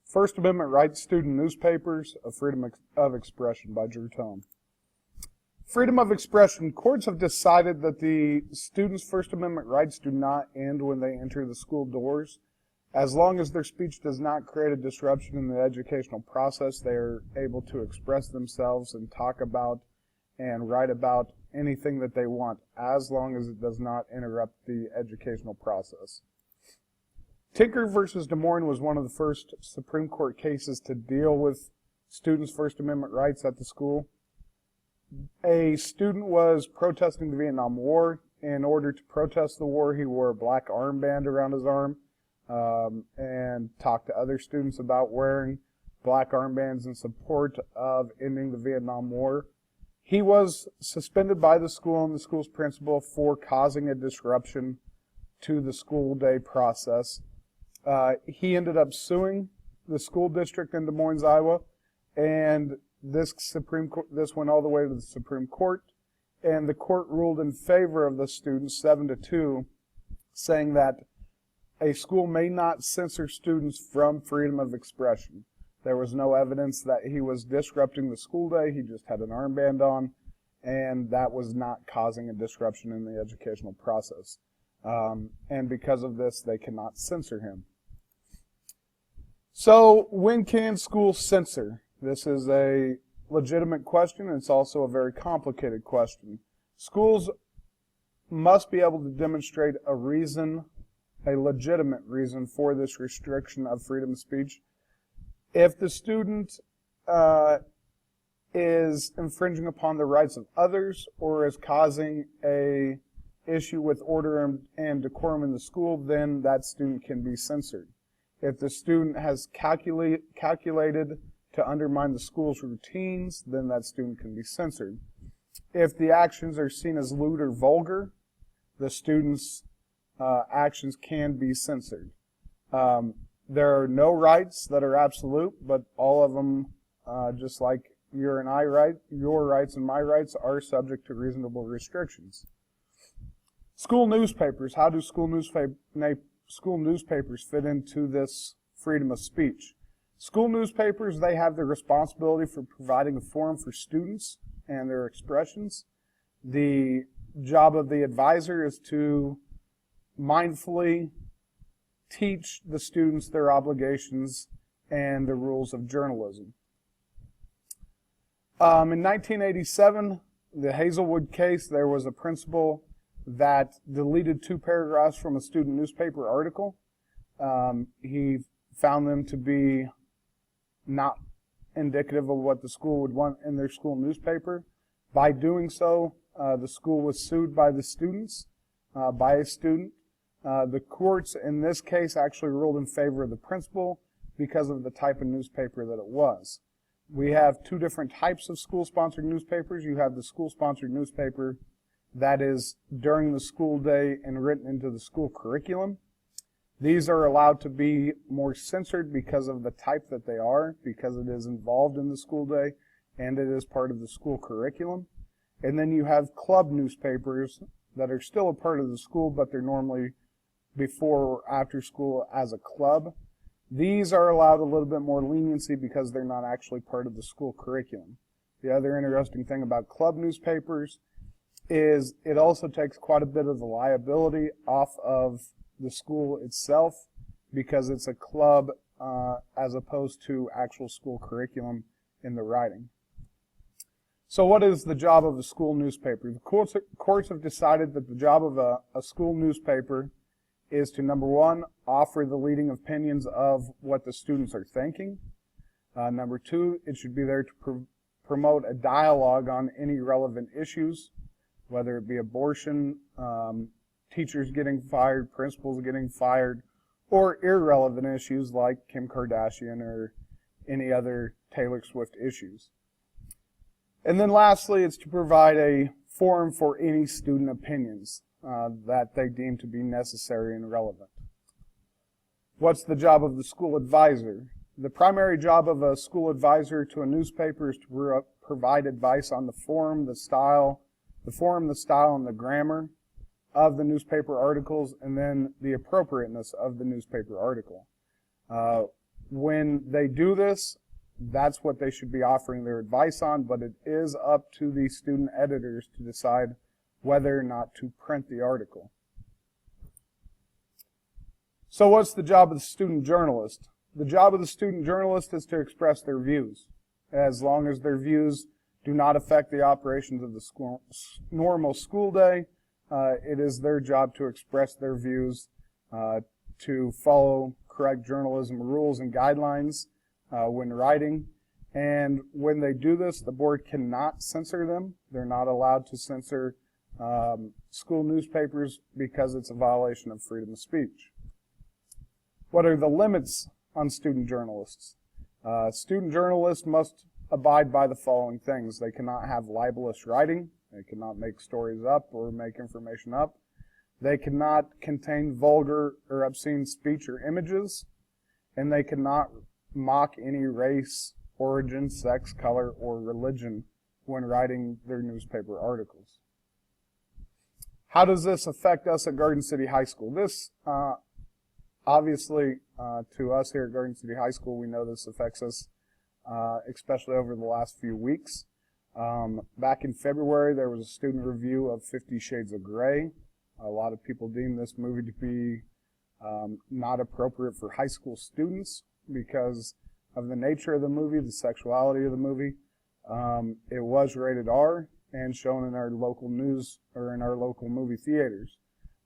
First Amendment Rights, Student Newspapers, A Freedom of Expression by Drew Tome. Freedom of expression. Courts have decided that the students' First Amendment rights do not end when they enter the school doors. As long as their speech does not create a disruption in the educational process, they are able to express themselves and talk about and write about anything that they want, as long as it does not interrupt the educational process. Tinker versus Des Moines was one of the first Supreme Court cases to deal with students' First Amendment rights at the school. A student was protesting the Vietnam War. In order to protest the war, he wore a black armband around his arm and talked to other students about wearing black armbands in support of ending the Vietnam War. He was suspended by the school and the school's principal for causing a disruption to the school day process. He ended up suing the school district in Des Moines, Iowa, and this went all the way to the Supreme Court, and the court ruled in favor of the students 7-2, saying that a school may not censor students from freedom of expression. There was no evidence that he was disrupting the school day. He just had an armband on, and that was not causing a disruption in the educational process. And because of this, they cannot censor him. So, when can schools censor? This is a legitimate question, and it's also a very complicated question. Schools must be able to demonstrate a reason, a legitimate reason for this restriction of freedom of speech. If the student is infringing upon the rights of others or is causing a issue with order and decorum in the school, then that student can be censored. If the student has calculated to undermine the school's routines, then that student can be censored. If the actions are seen as lewd or vulgar, the student's actions can be censored. There are no rights that are absolute, but all of them, just like your rights and my rights, are subject to reasonable restrictions. School newspapers. How do school newspapers fit into this freedom of speech? School newspapers, they have the responsibility for providing a forum for students and their expressions. The job of the advisor is to mindfully teach the students their obligations and the rules of journalism. In 1987, the Hazelwood case, there was a principal that deleted 2 paragraphs from a student newspaper article. He found them to be not indicative of what the school would want in their school newspaper. By doing so, the school was sued by the students, by a student. The courts in this case actually ruled in favor of the principal because of the type of newspaper that it was. We have 2 different types of school-sponsored newspapers. You have the school-sponsored newspaper that is during the school day and written into the school curriculum. These are allowed to be more censored because of the type that they are, because it is involved in the school day and it is part of the school curriculum. And then you have club newspapers that are still a part of the school, but they're normally before or after school as a club. These are allowed a little bit more leniency because they're not actually part of the school curriculum. The other interesting thing about club newspapers is it also takes quite a bit of the liability off of the school itself because it's a club as opposed to actual school curriculum in the writing. So what is the job of a school newspaper? The courts have decided that the job of a school newspaper is to, number 1, offer the leading opinions of what the students are thinking. Number 2, it should be there to promote a dialogue on any relevant issues, whether it be abortion, teachers getting fired, principals getting fired, or irrelevant issues like Kim Kardashian or any other Taylor Swift issues. And then lastly, it's to provide a forum for any student opinions that they deem to be necessary and relevant. What's the job of the school advisor? The primary job of a school advisor to a newspaper is to provide advice on the form, the style, and the grammar of the newspaper articles, and then the appropriateness of the newspaper article. when they do this, that's what they should be offering their advice on, but it is up to the student editors to decide whether or not to print the article. So what's the job of the student journalist? The job of the student journalist is to express their views. As long as their views do not affect the operations of the normal school day, it is their job to express their views, to follow correct journalism rules and guidelines when writing. And when they do this, the board cannot censor them. They're not allowed to censor school newspapers because it's a violation of freedom of speech. What are the limits on student journalists? Student journalists must abide by the following things. They cannot have libelous writing. They cannot make stories up or make information up. They cannot contain vulgar or obscene speech or images. And they cannot mock any race, origin, sex, color, or religion when writing their newspaper articles. How does this affect us at Garden City High School? This, obviously, to us here at Garden City High School, we know this affects us, especially over the last few weeks. Back in February, there was a student review of 50 Shades of Grey. A lot of people deem this movie to be not appropriate for high school students because of the nature of the movie, the sexuality of the movie. It was rated R and shown in our local news or in our local movie theaters.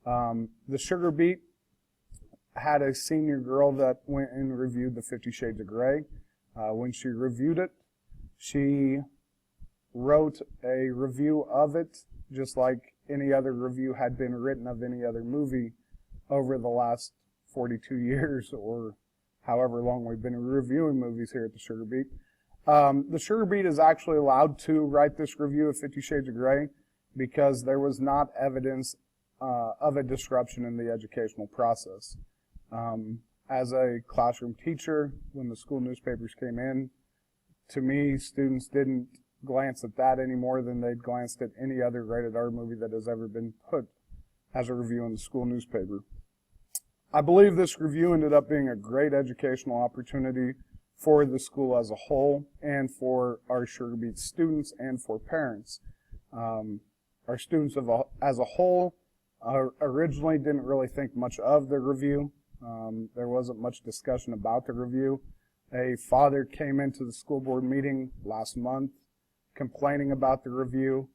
The Sugar Beet had a senior girl that went and reviewed the 50 Shades of Grey. When she reviewed it, she wrote a review of it just like any other review had been written of any other movie over the last 42 years or however long we've been reviewing movies here at the Sugar Beet. The Sugar Beet is actually allowed to write this review of 50 Shades of Grey because there was not evidence of a disruption in the educational process. As a classroom teacher, when the school newspapers came in, to me, students didn't glance at that any more than they'd glanced at any other rated R movie that has ever been put as a review in the school newspaper. I believe this review ended up being a great educational opportunity for the school as a whole and for our Sugar Beet students and for parents. Our students as a whole originally didn't really think much of the review. There wasn't much discussion about the review. A father came into the school board meeting last month complaining about the review.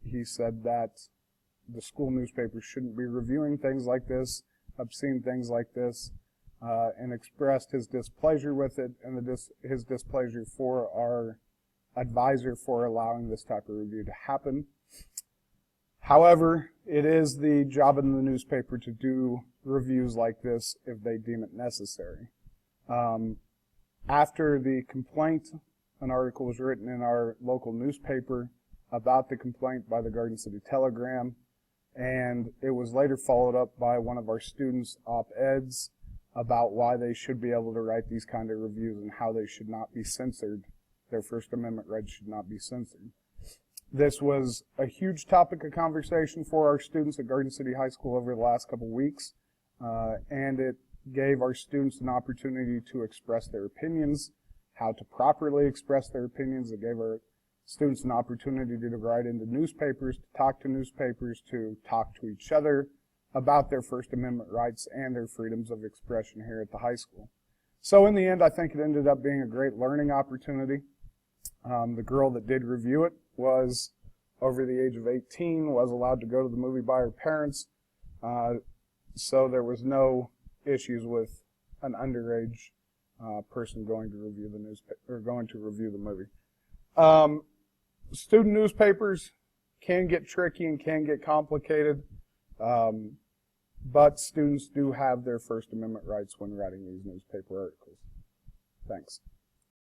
He said that the school newspaper shouldn't be reviewing things like this, obscene things like this, and expressed his displeasure with it and his displeasure for our advisor for allowing this type of review to happen. However, it is the job of the newspaper to do reviews like this if they deem it necessary. After the complaint, an article was written in our local newspaper about the complaint by the Garden City Telegram, and it was later followed up by one of our students' op-eds about why they should be able to write these kind of reviews and how they should not be censored. Their First Amendment rights should not be censored. This was a huge topic of conversation for our students at Garden City High School over the last couple weeks, and it gave our students an opportunity to express their opinions, how to properly express their opinions. It gave our students an opportunity to write into newspapers, to talk to each other about their First Amendment rights and their freedoms of expression here at the high school. So in the end, I think it ended up being a great learning opportunity. The girl that did review it was over the age of 18, was allowed to go to the movie by her parents, so there was no issues with an underage person going to review the newspaper or going to review the movie. Student newspapers can get tricky and can get complicated, but students do have their First Amendment rights when writing these newspaper articles. Thanks.